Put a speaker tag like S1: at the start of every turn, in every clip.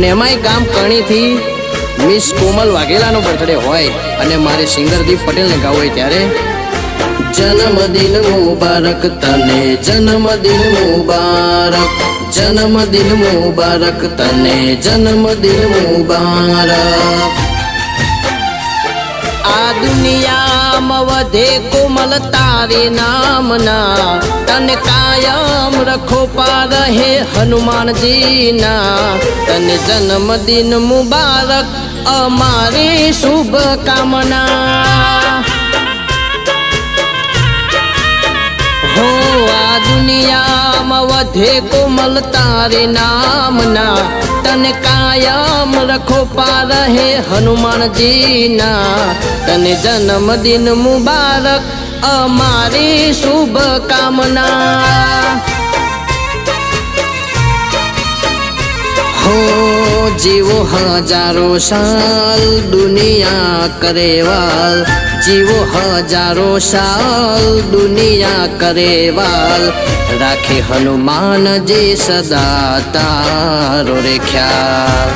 S1: અને એમાંય ગામ કણીથી મિસ કોમલ વાઘેલાનો બર્થડે હોય અને મારે સિંગરદીપ પટેલને ગાવું હોય ત્યારે જન્મદિન મુબારક તને, જન્મદિન મુબારક, જન્મદિન મુબારક તને, જન્મદિન મુબારક। આ દુનિયામાં વધે કોમલ તારે નામના, તને કાયમ રખો પાર હે હનુમાનજીના। તને જન્મદિન મુબારક અમારી શુભકામના। હો આ દુનિયામાં વધે કોમલ તારે નામના, તને કાયમ રખો પાર હે હનુમાનજીના। તને જન્મદિન મુબારક અમારી શુભકામના। હો જીવો હજારો સાલ દુનિયા કરે વાલ, જીવો હજારો સાલ દુનિયા કરે વાલ, રાખે હનુમાનજી સદા તારો રે ખ્યાલ।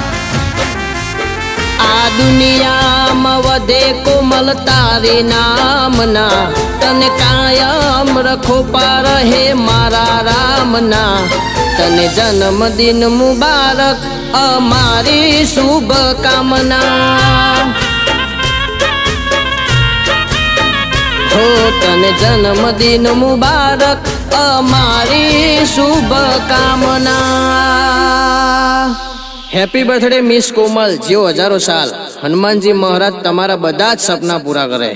S1: આ દુનિયામાં વધે કોમલ તારે નામના, તને કાયમ રખો પાર હે મારા રામના। તને જન્મદિન મુબારક અમારી શુભકામના। હો તને જન્મદિન મુબારક અમારી શુભકામના। હેપી બર્થડે મિસ કોમલ, જીવો હજારો સાલ। હનુમાનજી મહારાજ તમારા બધા જ સપના પૂરા કરે।